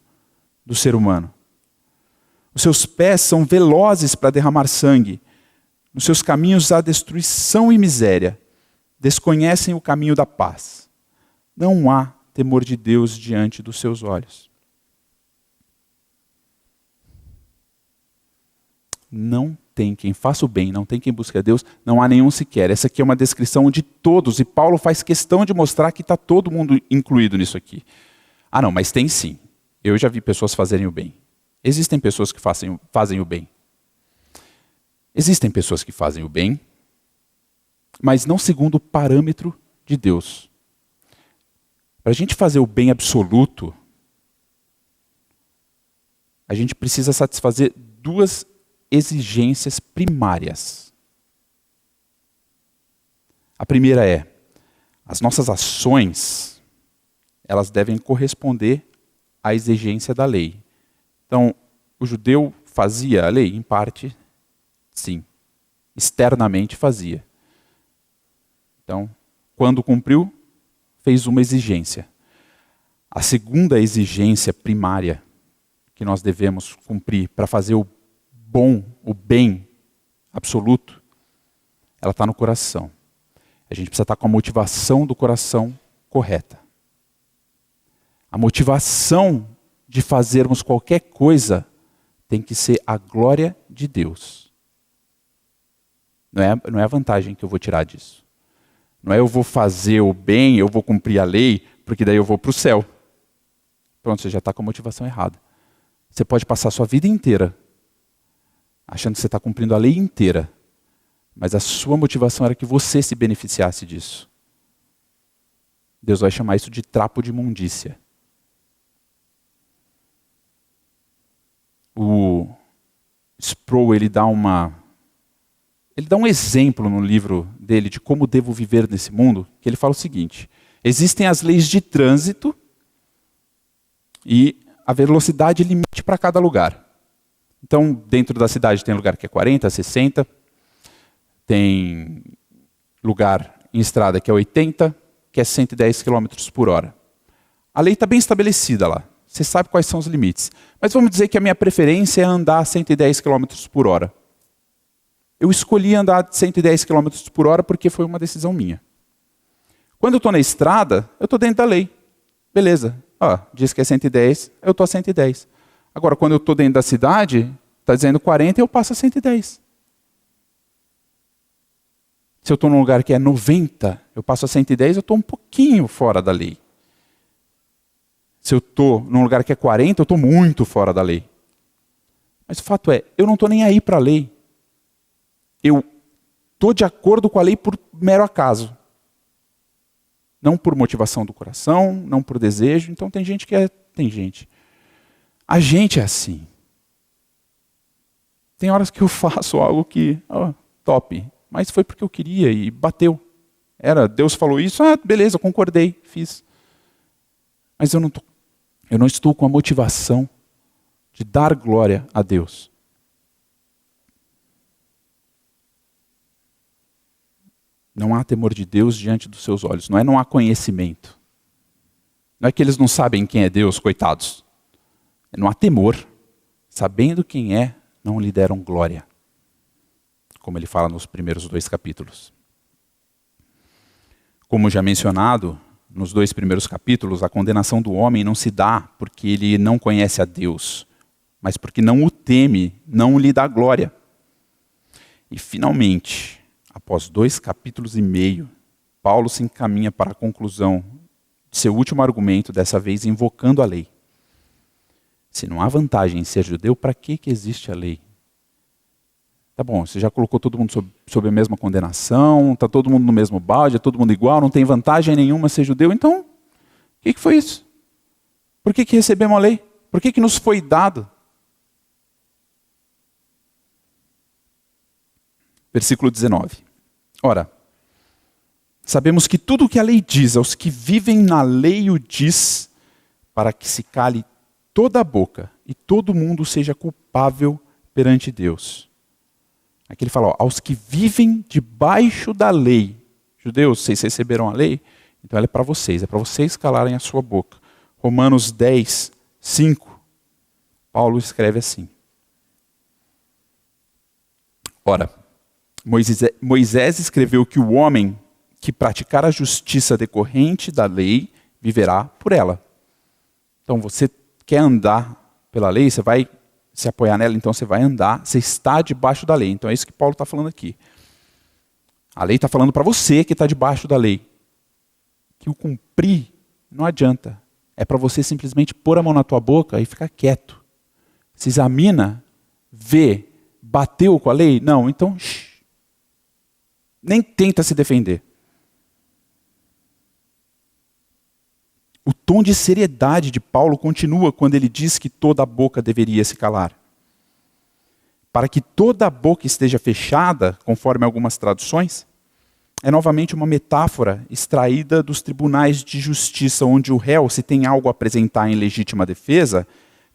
do ser humano. Os seus pés são velozes para derramar sangue. Nos seus caminhos há destruição e miséria. Desconhecem o caminho da paz. Não há temor de Deus diante dos seus olhos. Não tem quem faça o bem, não tem quem busque a Deus, não há nenhum sequer. Essa aqui é uma descrição de todos, e Paulo faz questão de mostrar que está todo mundo incluído nisso aqui. Ah não, mas tem sim. Eu já vi pessoas fazerem o bem. Existem pessoas que fazem o bem. Existem pessoas que fazem o bem, mas não segundo o parâmetro de Deus. Para a gente fazer o bem absoluto, a gente precisa satisfazer duas exigências primárias. A primeira é, as nossas ações, elas devem corresponder à exigência da lei. Então, o judeu fazia a lei? Em parte, sim. Externamente fazia. Então, quando cumpriu, fez uma exigência. A segunda exigência primária que nós devemos cumprir para fazer o bom, o bem absoluto, ela está no coração. A gente precisa estar com a motivação do coração correta. A motivação de fazermos qualquer coisa tem que ser a glória de Deus. Não é a vantagem que eu vou tirar disso. Não é eu vou fazer o bem, eu vou cumprir a lei, porque daí eu vou para o céu. Pronto, você já está com a motivação errada. Você pode passar a sua vida inteira achando que você está cumprindo a lei inteira, mas a sua motivação era que você se beneficiasse disso. Deus vai chamar isso de trapo de imundícia. O Sproul, ele dá um exemplo no livro dele de como devo viver nesse mundo, que ele fala o seguinte: existem as leis de trânsito e a velocidade limite para cada lugar. Então, dentro da cidade tem lugar que é 40, 60, tem lugar em estrada que é 80, que é 110 km por hora. A lei está bem estabelecida lá. Você sabe quais são os limites. Mas vamos dizer que a minha preferência é andar a 110 km por hora. Eu escolhi andar a 110 km por hora porque foi uma decisão minha. Quando eu estou na estrada, eu estou dentro da lei. Beleza. Diz que é 110, eu estou a 110. Agora, quando eu estou dentro da cidade, está dizendo 40 e eu passo a 110. Se eu estou num lugar que é 90, eu passo a 110, eu estou um pouquinho fora da lei. Se eu estou num lugar que é 40, eu estou muito fora da lei. Mas o fato é, eu não estou nem aí para a lei. Eu estou de acordo com a lei por mero acaso. Não por motivação do coração, não por desejo. Então tem gente que é... Tem gente. A gente é assim. Tem horas que eu faço algo que... top. Mas foi porque eu queria e bateu. Deus falou isso, beleza, concordei, fiz. Mas eu não estou com a motivação de dar glória a Deus. Não há temor de Deus diante dos seus olhos. Não há conhecimento. Não é que eles não sabem quem é Deus, coitados. Não há temor. Sabendo quem é, não lhe deram glória. Como ele fala nos primeiros 2 capítulos. Como já mencionado, nos 2 primeiros capítulos, a condenação do homem não se dá porque ele não conhece a Deus, mas porque não o teme, não lhe dá glória. E finalmente, após 2 capítulos e meio, Paulo se encaminha para a conclusão de seu último argumento, dessa vez invocando a lei. Se não há vantagem em ser judeu, para que existe a lei? Tá bom, você já colocou todo mundo sob a mesma condenação, está todo mundo no mesmo balde, é todo mundo igual, não tem vantagem nenhuma ser judeu, então, o que foi isso? Por que recebemos a lei? Por que nos foi dado? Versículo 19. Ora, sabemos que tudo o que a lei diz aos que vivem na lei o diz para que se cale toda a boca e todo mundo seja culpável perante Deus. Aqui ele fala, aos que vivem debaixo da lei. Judeus, vocês receberam a lei? Então ela é para vocês calarem a sua boca. Romanos 10, 5. Paulo escreve assim. Ora, Moisés escreveu que o homem que praticar a justiça decorrente da lei viverá por ela. Então você quer andar pela lei, você vai se apoiar nela, então você vai andar, você está debaixo da lei. Então é isso que Paulo está falando aqui. A lei está falando para você que está debaixo da lei. Que o cumprir não adianta. É para você simplesmente pôr a mão na tua boca e ficar quieto. Se examina, vê, bateu com a lei? Não, então nem tenta se defender. O tom de seriedade de Paulo continua quando ele diz que toda a boca deveria se calar. Para que toda a boca esteja fechada, conforme algumas traduções, é novamente uma metáfora extraída dos tribunais de justiça, onde o réu, se tem algo a apresentar em legítima defesa,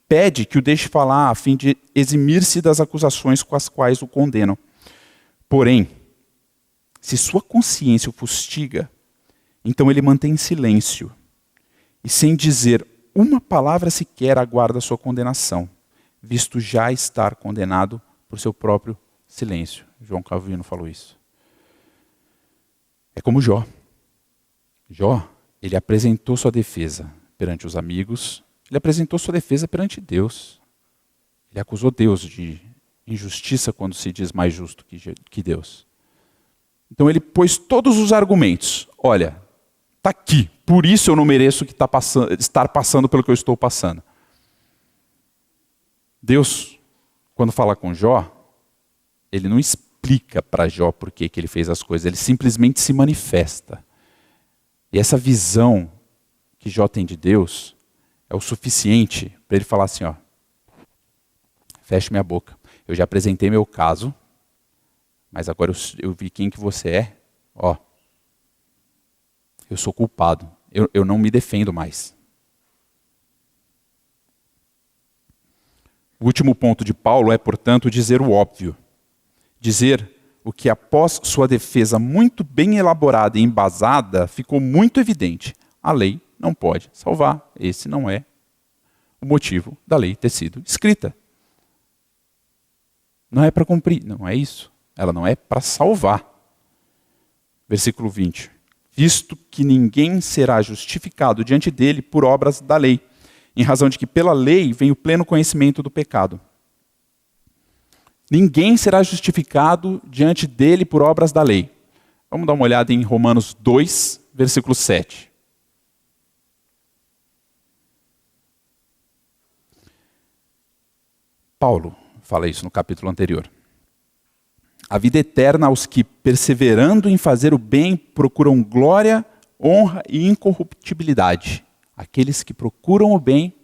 pede que o deixe falar a fim de eximir-se das acusações com as quais o condenam. Porém, se sua consciência o fustiga, então ele mantém silêncio e sem dizer uma palavra sequer aguarda sua condenação, visto já estar condenado por seu próprio silêncio. João Calvino falou isso. É como Jó. Jó, ele apresentou sua defesa perante os amigos, ele apresentou sua defesa perante Deus. Ele acusou Deus de injustiça quando se diz mais justo que Deus. Então ele pôs todos os argumentos. Olha, está aqui, por isso eu não mereço estar passando pelo que eu estou passando. Deus, quando fala com Jó, ele não explica para Jó por que ele fez as coisas, ele simplesmente se manifesta. E essa visão que Jó tem de Deus é o suficiente para ele falar assim, ó, feche minha boca. Eu já apresentei meu caso, mas agora eu vi quem que você é, ó. Eu sou culpado. Eu não me defendo mais. O último ponto de Paulo é, portanto, dizer o óbvio. Dizer o que após sua defesa muito bem elaborada e embasada, ficou muito evidente. A lei não pode salvar. Esse não é o motivo da lei ter sido escrita. Não é para cumprir, não é isso. Ela não é para salvar. Versículo 20. Visto que ninguém será justificado diante dele por obras da lei, em razão de que pela lei vem o pleno conhecimento do pecado. Ninguém será justificado diante dele por obras da lei. Vamos dar uma olhada em Romanos 2, versículo 7. Paulo fala isso no capítulo anterior. A vida eterna aos que, perseverando em fazer o bem, procuram glória, honra e incorruptibilidade. Aqueles que procuram o bem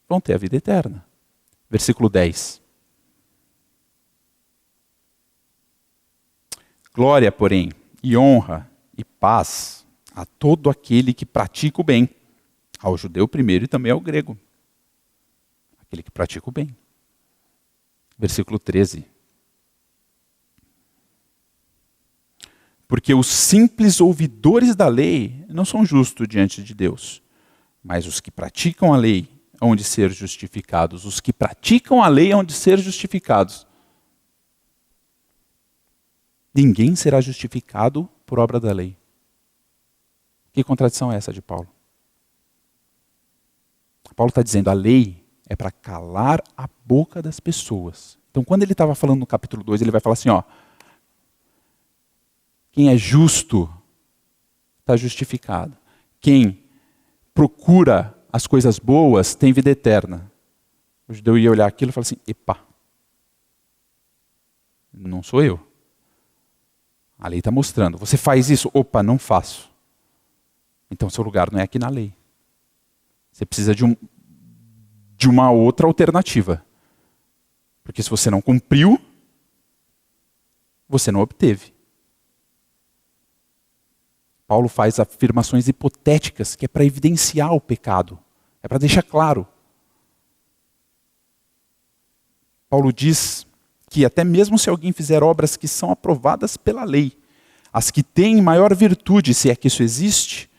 vão ter a vida eterna. Versículo 10. Glória, porém, e honra e paz a todo aquele que pratica o bem, ao judeu primeiro e também ao grego. Aquele que pratica o bem. Versículo 13. Porque os simples ouvidores da lei não são justos diante de Deus, mas os que praticam a lei hão de ser justificados. Os que praticam a lei hão de ser justificados. Ninguém será justificado por obra da lei. Que contradição é essa de Paulo? Paulo está dizendo, a lei é para calar a boca das pessoas. Então, quando ele estava falando no capítulo 2, ele vai falar assim, ó, quem é justo está justificado. Quem procura as coisas boas tem vida eterna. O judeu ia olhar aquilo e falar assim, epa, Não sou eu. A lei está mostrando. Você faz isso? Opa, não faço. Então seu lugar não é aqui na lei. Você precisa de uma outra alternativa. Porque se você não cumpriu, você não obteve. Paulo faz afirmações hipotéticas que é para evidenciar o pecado. É para deixar claro. Paulo diz que até mesmo se alguém fizer obras que são aprovadas pela lei, as que têm maior virtude, se é que isso existe,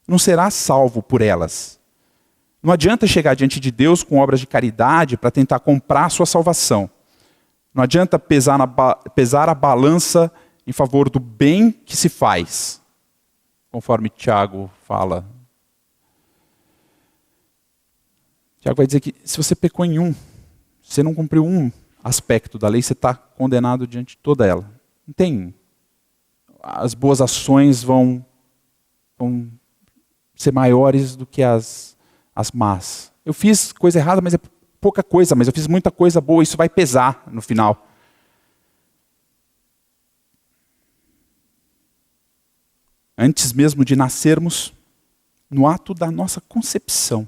não será salvo por elas. Não adianta chegar diante de Deus com obras de caridade para tentar comprar a sua salvação. Não adianta pesar a balança em favor do bem que se faz, conforme Tiago fala. Tiago vai dizer que se você pecou em você não cumpriu um aspecto da lei, você está condenado diante de toda ela. Não tem. As boas ações vão ser maiores do que as más. Eu fiz coisa errada, mas é pouca coisa, mas eu fiz muita coisa boa, isso vai pesar no final. Antes mesmo de nascermos, no ato da nossa concepção,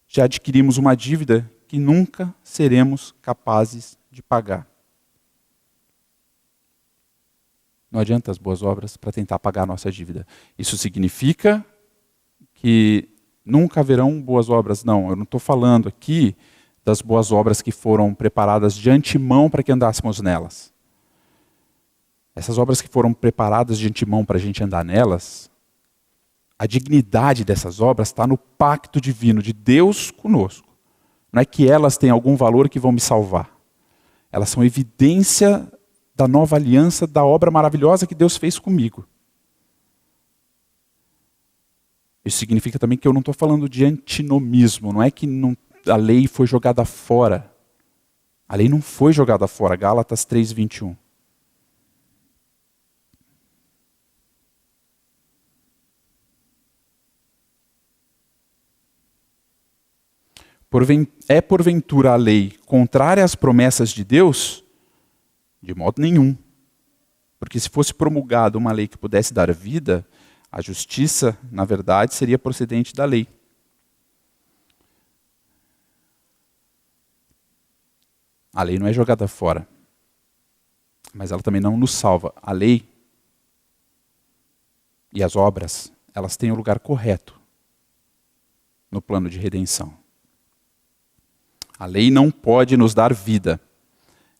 já adquirimos uma dívida que nunca seremos capazes de pagar. Não adianta as boas obras para tentar pagar a nossa dívida. Isso significa que nunca haverão boas obras. Não, eu não estou falando aqui das boas obras que foram preparadas de antemão para que andássemos nelas. Essas obras que foram preparadas de antemão para a gente andar nelas, a dignidade dessas obras está no pacto divino de Deus conosco. Não é que elas têm algum valor que vão me salvar. Elas são evidência da nova aliança, da obra maravilhosa que Deus fez comigo. Isso significa também que eu não estou falando de antinomismo. Não é que a lei foi jogada fora. A lei não foi jogada fora. Gálatas 3:21. É porventura a lei contrária às promessas de Deus? De modo nenhum. Porque se fosse promulgada uma lei que pudesse dar vida, a justiça, na verdade, seria procedente da lei. A lei não é jogada fora. Mas ela também não nos salva. A lei e as obras, elas têm o lugar correto no plano de redenção. A lei não pode nos dar vida.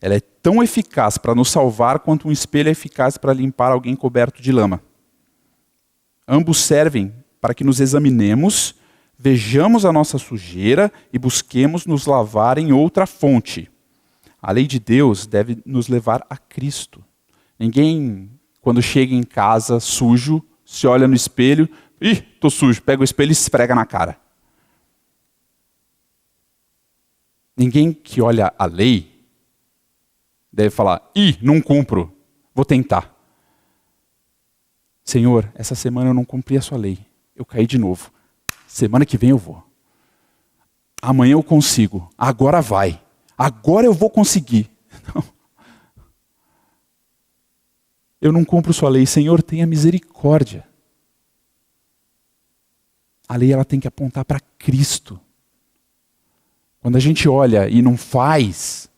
Ela é tão eficaz para nos salvar quanto um espelho é eficaz para limpar alguém coberto de lama. Ambos servem para que nos examinemos, vejamos a nossa sujeira e busquemos nos lavar em outra fonte. A lei de Deus deve nos levar a Cristo. Ninguém, quando chega em casa sujo, se olha no espelho, estou sujo, pega o espelho e esfrega na cara. Ninguém que olha a lei deve falar, não cumpro, vou tentar. Senhor, essa semana eu não cumpri a sua lei, eu caí de novo. Semana que vem eu vou. Amanhã eu consigo, agora vai. Agora eu vou conseguir. Não. Eu não cumpro sua lei, Senhor, tenha misericórdia. A lei ela tem que apontar para Cristo. Quando a gente olha e não faz,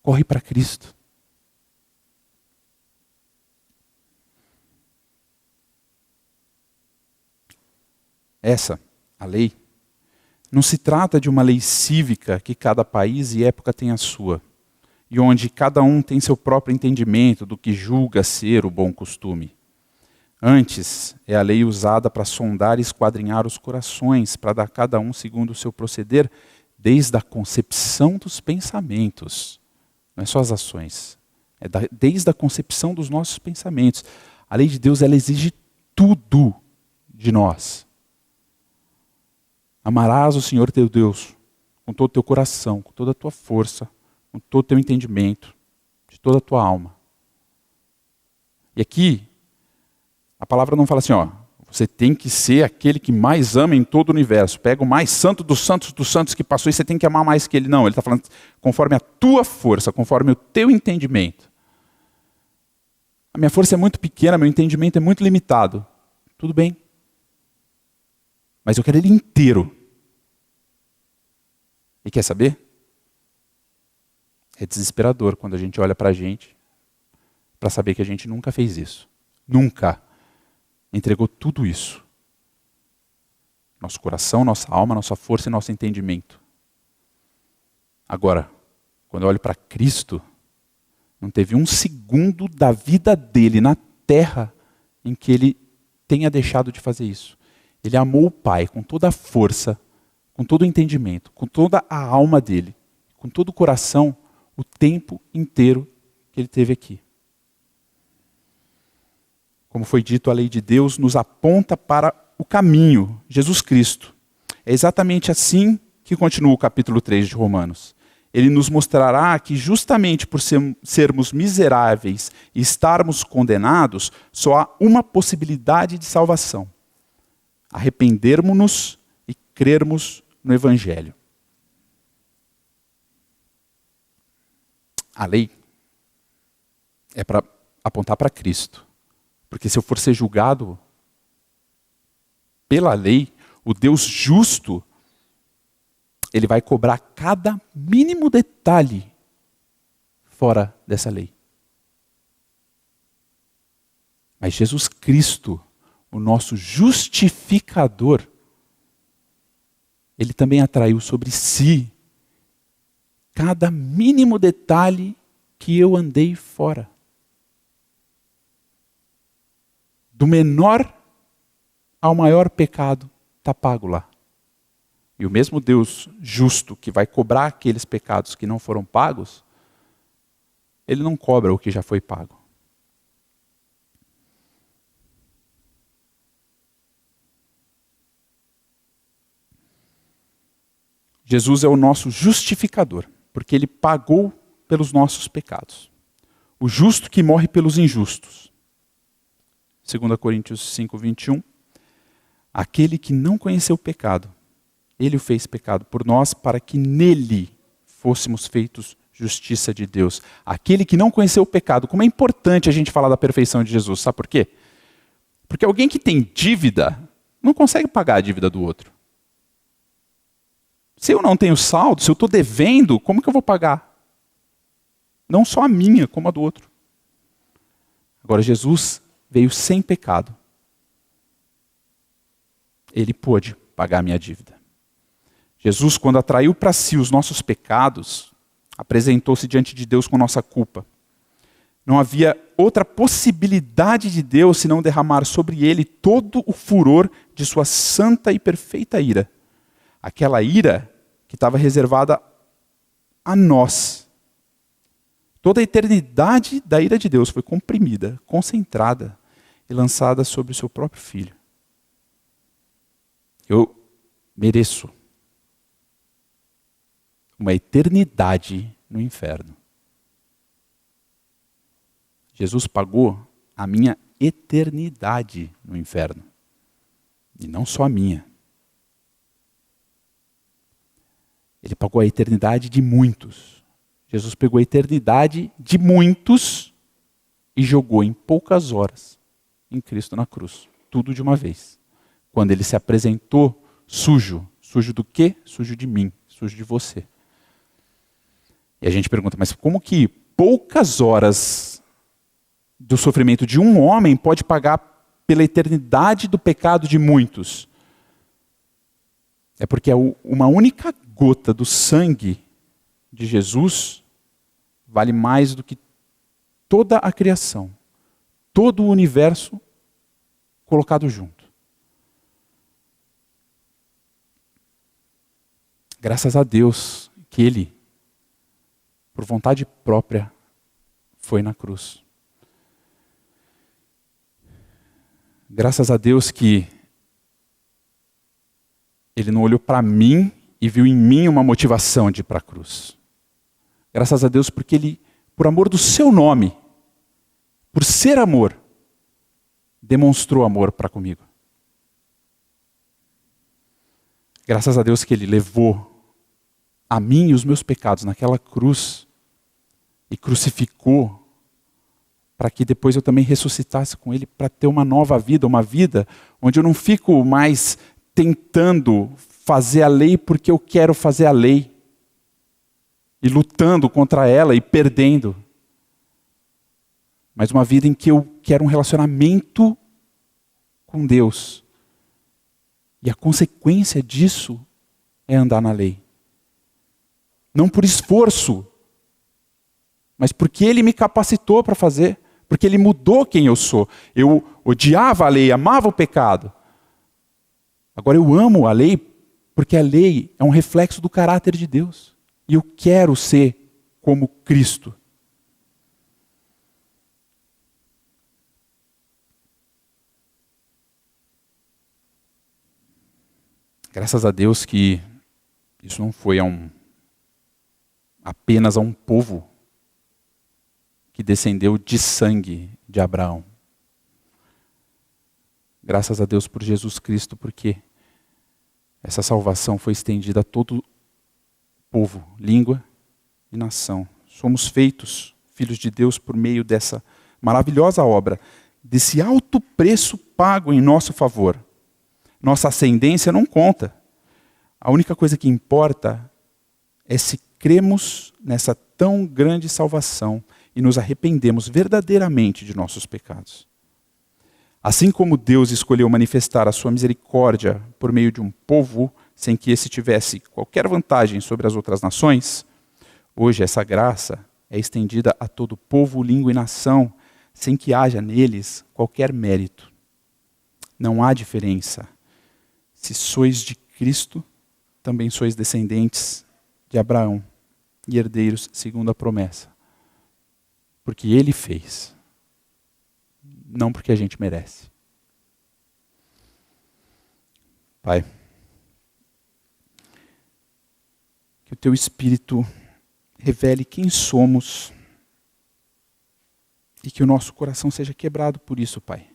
corre para Cristo. A lei, não se trata de uma lei cívica que cada país e época tem a sua, e onde cada um tem seu próprio entendimento do que julga ser o bom costume. Antes, é a lei usada para sondar e esquadrinhar os corações, para dar a cada um segundo o seu proceder, desde a concepção dos pensamentos. Não é só as ações, é desde a concepção dos nossos pensamentos. A lei de Deus, ela exige tudo de nós. Amarás o Senhor teu Deus com todo o teu coração, com toda a tua força, com todo o teu entendimento, de toda a tua alma. E aqui, a palavra não fala assim, Você tem que ser aquele que mais ama em todo o universo. Pega o mais santo dos santos que passou e você tem que amar mais que ele. Não, ele está falando conforme a tua força, conforme o teu entendimento. A minha força é muito pequena, meu entendimento é muito limitado. Tudo bem. Mas eu quero ele inteiro. E quer saber? É desesperador quando a gente olha para a gente para saber que a gente nunca fez isso. Nunca entregou tudo isso. Nosso coração, nossa alma, nossa força e nosso entendimento. Agora, quando eu olho para Cristo, não teve um segundo da vida dele na terra em que ele tenha deixado de fazer isso. Ele amou o Pai com toda a força, com todo o entendimento, com toda a alma dele, com todo o coração, o tempo inteiro que ele teve aqui. Como foi dito, a lei de Deus nos aponta para o caminho, Jesus Cristo. É exatamente assim que continua o capítulo 3 de Romanos. Ele nos mostrará que justamente por sermos miseráveis e estarmos condenados, só há uma possibilidade de salvação: arrependermos-nos e crermos no Evangelho. A lei é para apontar para Cristo. Porque se eu for ser julgado pela lei, o Deus justo, ele vai cobrar cada mínimo detalhe fora dessa lei. Mas Jesus Cristo, o nosso justificador, ele também atraiu sobre si cada mínimo detalhe que eu andei fora. Do menor ao maior pecado está pago lá. E o mesmo Deus justo que vai cobrar aqueles pecados que não foram pagos, ele não cobra o que já foi pago. Jesus é o nosso justificador, porque ele pagou pelos nossos pecados. O justo que morre pelos injustos. 2 Coríntios 5, 21. Aquele que não conheceu o pecado, ele o fez pecado por nós, para que nele fôssemos feitos justiça de Deus. Aquele que não conheceu o pecado. Como é importante a gente falar da perfeição de Jesus, sabe por quê? Porque alguém que tem dívida não consegue pagar a dívida do outro. Se eu não tenho saldo, se eu estou devendo, como que eu vou pagar? Não só a minha, como a do outro. Agora Jesus veio sem pecado. Ele pôde pagar a minha dívida. Jesus, quando atraiu para si os nossos pecados, apresentou-se diante de Deus com nossa culpa. Não havia outra possibilidade de Deus senão derramar sobre ele todo o furor de sua santa e perfeita ira. Aquela ira que estava reservada a nós. Toda a eternidade da ira de Deus foi comprimida, concentrada e lançada sobre o seu próprio Filho. Eu mereço uma eternidade no inferno. Jesus pagou a minha eternidade no inferno. E não só a minha. Ele pagou a eternidade de muitos. Jesus pegou a eternidade de muitos e jogou em poucas horas em Cristo na cruz. Tudo de uma vez. Quando ele se apresentou sujo. Sujo do quê? Sujo de mim, sujo de você. E a gente pergunta, mas como que poucas horas do sofrimento de um homem pode pagar pela eternidade do pecado de muitos? É porque uma única gota do sangue de Jesus vale mais do que toda a criação, todo o universo colocado junto. Graças a Deus que ele, por vontade própria, foi na cruz. Graças a Deus que ele não olhou para mim e viu em mim uma motivação de ir para a cruz. Graças a Deus porque ele, por amor do seu nome, por ser amor, demonstrou amor para comigo. Graças a Deus que Ele levou a mim e os meus pecados naquela cruz e crucificou para que depois eu também ressuscitasse com Ele, para ter uma nova vida, uma vida onde eu não fico mais tentando fazer a lei porque eu quero fazer a lei e lutando contra ela e perdendo. Mas uma vida em que eu quero um relacionamento com Deus. E a consequência disso é andar na lei. Não por esforço, mas porque Ele me capacitou para fazer, porque Ele mudou quem eu sou. Eu odiava a lei, amava o pecado. Agora eu amo a lei, porque a lei é um reflexo do caráter de Deus. E eu quero ser como Cristo. Graças a Deus que isso não foi apenas a um povo que descendeu de sangue de Abraão. Graças a Deus por Jesus Cristo, porque essa salvação foi estendida a todo povo, língua e nação. Somos feitos filhos de Deus por meio dessa maravilhosa obra, desse alto preço pago em nosso favor. Nossa ascendência não conta. A única coisa que importa é se cremos nessa tão grande salvação e nos arrependemos verdadeiramente de nossos pecados. Assim como Deus escolheu manifestar a sua misericórdia por meio de um povo, sem que esse tivesse qualquer vantagem sobre as outras nações, hoje essa graça é estendida a todo povo, língua e nação, sem que haja neles qualquer mérito. Não há diferença. Se sois de Cristo, também sois descendentes de Abraão e herdeiros segundo a promessa. Porque Ele fez, não porque a gente merece. Pai, que o Teu Espírito revele quem somos e que o nosso coração seja quebrado por isso, Pai.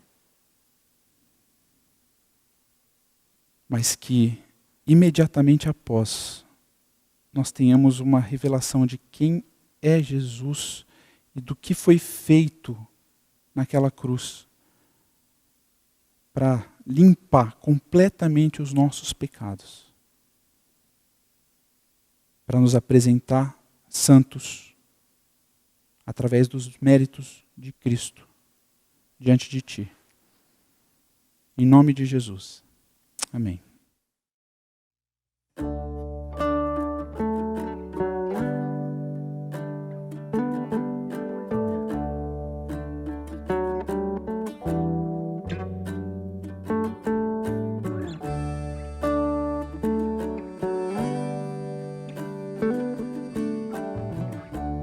Mas que imediatamente após nós tenhamos uma revelação de quem é Jesus e do que foi feito naquela cruz para limpar completamente os nossos pecados, para nos apresentar santos através dos méritos de Cristo diante de Ti. Em nome de Jesus. Amém.